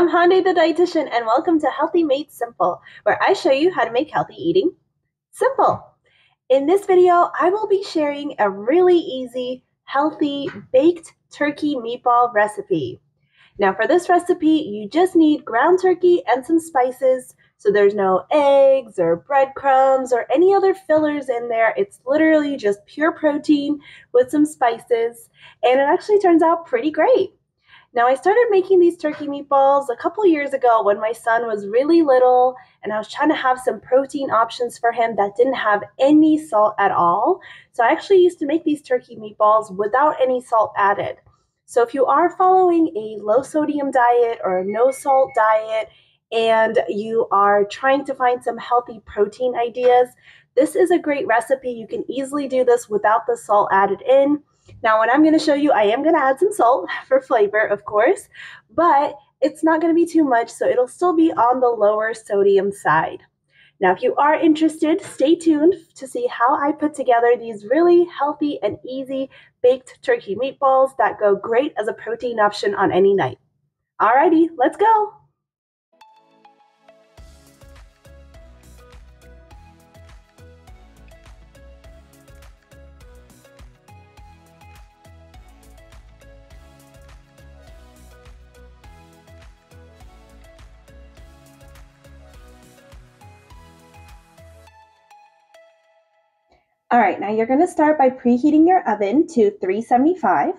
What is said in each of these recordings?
I'm Hyundai the Dietitian, and welcome to Healthy Made Simple, where I show you how to make healthy eating simple. In this video, I will be sharing a really easy, healthy, baked turkey meatball recipe. Now for this recipe, you just need ground turkey and some spices, so there's no eggs or breadcrumbs or any other fillers in there. It's literally just pure protein with some spices, and it actually turns out pretty great. Now, I started making these turkey meatballs a couple years ago when my son was really little, and I was trying to have some protein options for him that didn't have any salt at all. So I actually used to make these turkey meatballs without any salt added. So if you are following a low sodium diet or a no salt diet, and you are trying to find some healthy protein ideas, this is a great recipe. You can easily do this without the salt added in. Now, what I'm going to show you, I am going to add some salt for flavor, of course, but it's not going to be too much, so it'll still be on the lower sodium side. Now, if you are interested, stay tuned to see how I put together these really healthy and easy baked turkey meatballs that go great as a protein option on any night. Alrighty, let's go. All right, now you're going to start by preheating your oven to 375.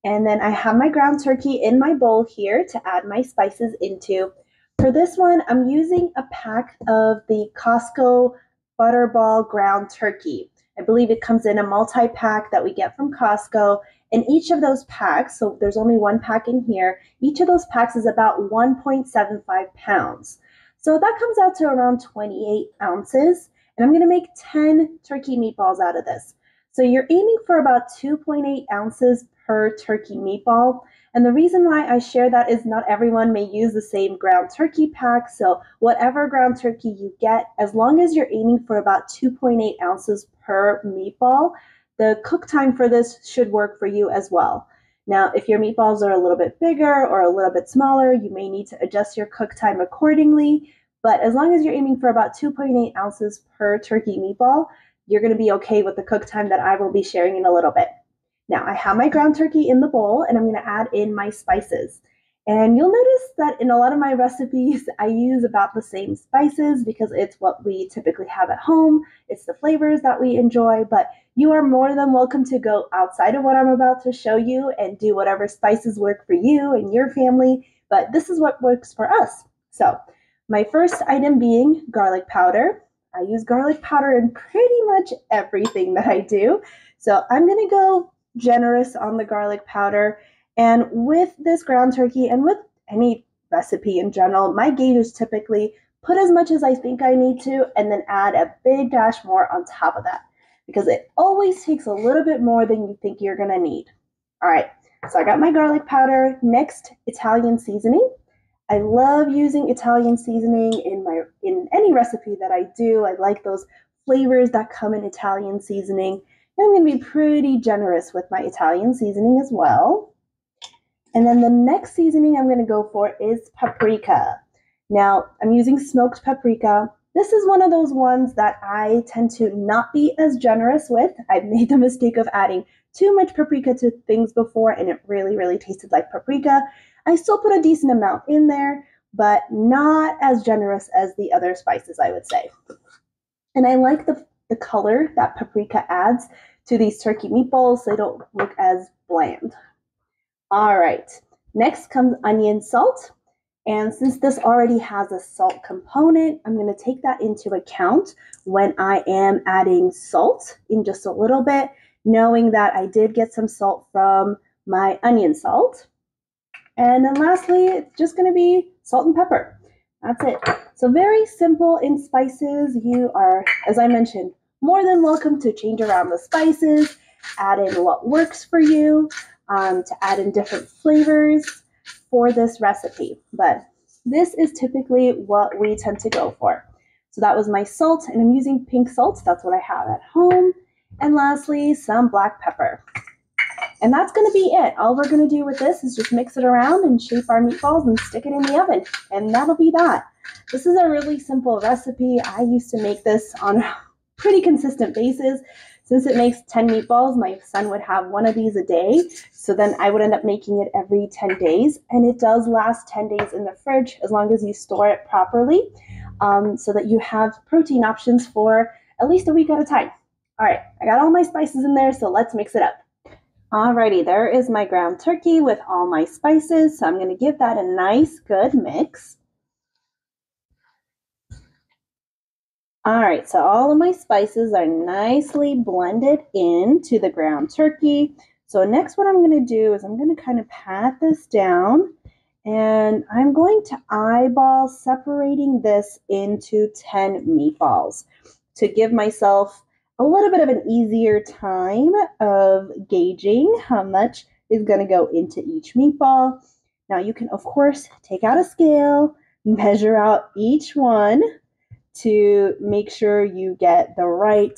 And then I have my ground turkey in my bowl here to add my spices into. For this one, I'm using a pack of the Costco Butterball ground turkey. I believe it comes in a multi-pack that we get from Costco. And each of those packs, so there's only one pack in here, each of those packs is about 1.75 pounds. So that comes out to around 28 ounces. And I'm going to make 10 turkey meatballs out of this. So you're aiming for about 2.8 ounces per turkey meatball. And the reason why I share that is not everyone may use the same ground turkey pack. So whatever ground turkey you get, as long as you're aiming for about 2.8 ounces per meatball, the cook time for this should work for you as well. Now, if your meatballs are a little bit bigger or a little bit smaller, you may need to adjust your cook time accordingly. But as long as you're aiming for about 2.8 ounces per turkey meatball, you're going to be okay with the cook time that I will be sharing in a little bit. Now, I have my ground turkey in the bowl, and I'm going to add in my spices. And you'll notice that in a lot of my recipes, I use about the same spices because it's what we typically have at home. It's the flavors that we enjoy, but you are more than welcome to go outside of what I'm about to show you and do whatever spices work for you and your family. But this is what works for us. So, my first item being garlic powder. I use garlic powder in pretty much everything that I do. So I'm going to go generous on the garlic powder. And with this ground turkey and with any recipe in general, my gauge is typically put as much as I think I need to and then add a big dash more on top of that because it always takes a little bit more than you think you're going to need. All right, so I got my garlic powder. Next, Italian seasoning. I love using Italian seasoning in any recipe that I do. I like those flavors that come in Italian seasoning. And I'm going to be pretty generous with my Italian seasoning as well. And then the next seasoning I'm going to go for is paprika. Now, I'm using smoked paprika. This is one of those ones that I tend to not be as generous with. I've made the mistake of adding too much paprika to things before, and it really, really tasted like paprika. I still put a decent amount in there, but not as generous as the other spices, I would say. And I like the color that paprika adds to these turkey meatballs so they don't look as bland. All right, next comes onion salt. And since this already has a salt component, I'm going to take that into account when I am adding salt in just a little bit, knowing that I did get some salt from my onion salt. And then lastly, it's just going to be salt and pepper. That's it. So very simple in spices. You are, as I mentioned, more than welcome to change around the spices, add in what works for you, to add in different flavors for this recipe. But this is typically what we tend to go for. So that was my salt, and I'm using pink salt. That's what I have at home. And lastly, some black pepper. And that's going to be it. All we're going to do with this is just mix it around and shape our meatballs and stick it in the oven. And that'll be that. This is a really simple recipe. I used to make this on a pretty consistent basis. Since it makes 10 meatballs, my son would have one of these a day. So then I would end up making it every 10 days. And it does last 10 days in the fridge as long as you store it properly, so that you have protein options for at least a week at a time. All right, I got all my spices in there, so let's mix it up. Alrighty, there is my ground turkey with all my spices. So I'm going to give that a nice, good mix. All right, so all of my spices are nicely blended into the ground turkey. So next what I'm going to do is I'm going to kind of pat this down, and I'm going to eyeball separating this into 10 meatballs to give myself a little bit of an easier time of gauging how much is going to go into each meatball. Now you can, of course, take out a scale, measure out each one to make sure you get the right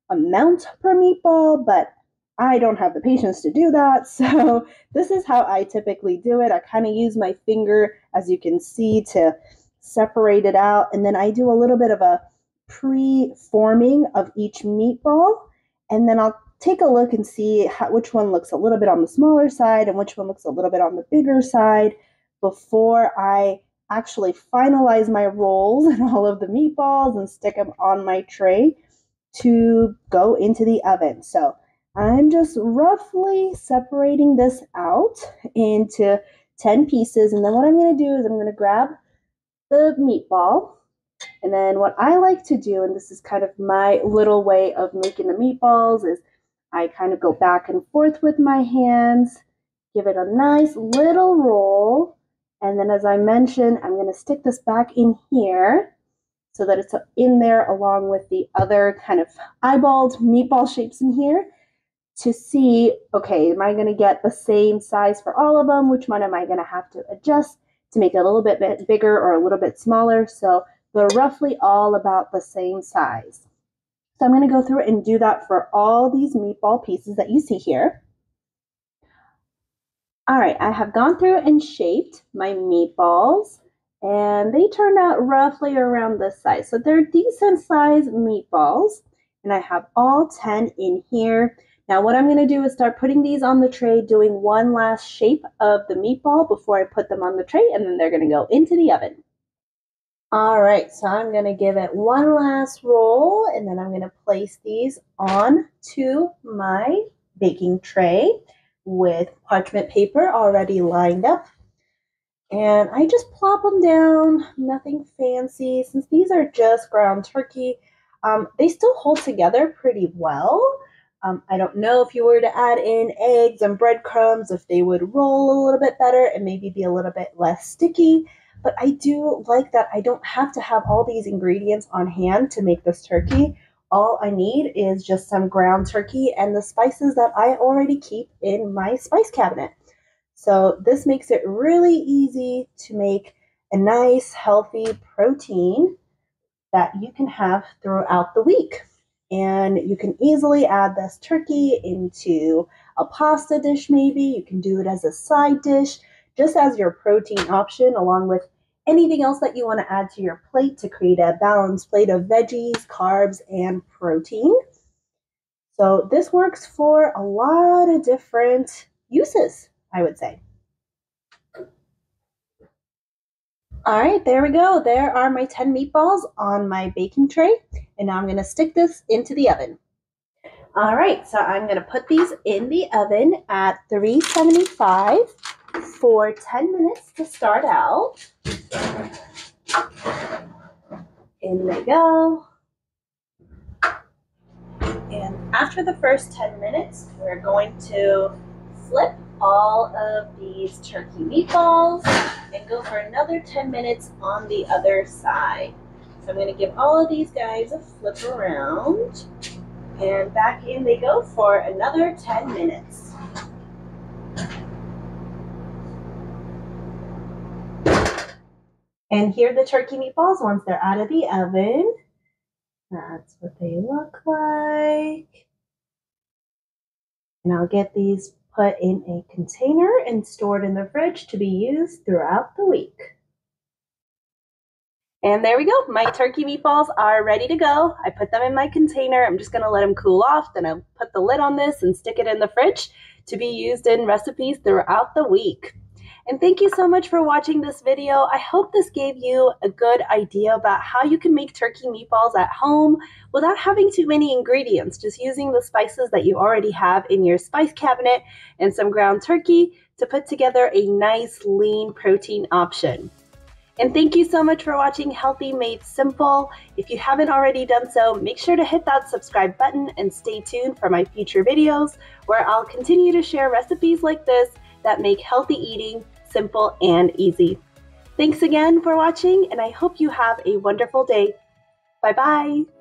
amount per meatball, but I don't have the patience to do that. So this is how I typically do it. I kind of use my finger, as you can see, to separate it out. And then I do a little bit of a pre-forming of each meatball, and then I'll take a look and see which one looks a little bit on the smaller side and which one looks a little bit on the bigger side before I actually finalize my rolls and all of the meatballs and stick them on my tray to go into the oven. So I'm just roughly separating this out into 10 pieces, and then what I'm going to do is I'm going to grab the meatball. And then what I like to do, and this is kind of my little way of making the meatballs, is I kind of go back and forth with my hands, give it a nice little roll, and then as I mentioned, I'm going to stick this back in here so that it's in there along with the other kind of eyeballed meatball shapes in here to see, okay, am I going to get the same size for all of them? Which one am I going to have to adjust to make it a little bit bigger or a little bit smaller? So they're roughly all about the same size. So I'm going to go through and do that for all these meatball pieces that you see here. All right, I have gone through and shaped my meatballs, and they turned out roughly around this size. So they're decent sized meatballs, and I have all 10 in here. Now what I'm going to do is start putting these on the tray, doing one last shape of the meatball before I put them on the tray, and then they're going to go into the oven. All right, so I'm going to give it one last roll, and then I'm going to place these onto my baking tray with parchment paper already lined up. And I just plop them down, nothing fancy. Since these are just ground turkey, they still hold together pretty well. I don't know if you were to add in eggs and breadcrumbs, if they would roll a little bit better and maybe be a little bit less sticky. But I do like that I don't have to have all these ingredients on hand to make this turkey. All I need is just some ground turkey and the spices that I already keep in my spice cabinet. So this makes it really easy to make a nice, healthy protein that you can have throughout the week. And you can easily add this turkey into a pasta dish maybe. You can do it as a side dish, just as your protein option, along with anything else that you want to add to your plate to create a balanced plate of veggies, carbs, and protein. So this works for a lot of different uses, I would say. All right, there we go. There are my 10 meatballs on my baking tray. And now I'm going to stick this into the oven. All right, so I'm going to put these in the oven at 375 for 10 minutes to start out. In they go. And after the first 10 minutes, we're going to flip all of these turkey meatballs and go for another 10 minutes on the other side. So I'm going to give all of these guys a flip around, and back in they go for another 10 minutes. And here are the turkey meatballs once they're out of the oven. That's what they look like. And I'll get these put in a container and stored in the fridge to be used throughout the week. And there we go. My turkey meatballs are ready to go. I put them in my container. I'm just going to let them cool off. Then I'll put the lid on this and stick it in the fridge to be used in recipes throughout the week. And thank you so much for watching this video. I hope this gave you a good idea about how you can make turkey meatballs at home without having too many ingredients, just using the spices that you already have in your spice cabinet and some ground turkey to put together a nice lean protein option. And thank you so much for watching Healthy Made Simple. If you haven't already done so, make sure to hit that subscribe button and stay tuned for my future videos where I'll continue to share recipes like this that make healthy eating simple and easy. Thanks again for watching, and I hope you have a wonderful day. Bye-bye.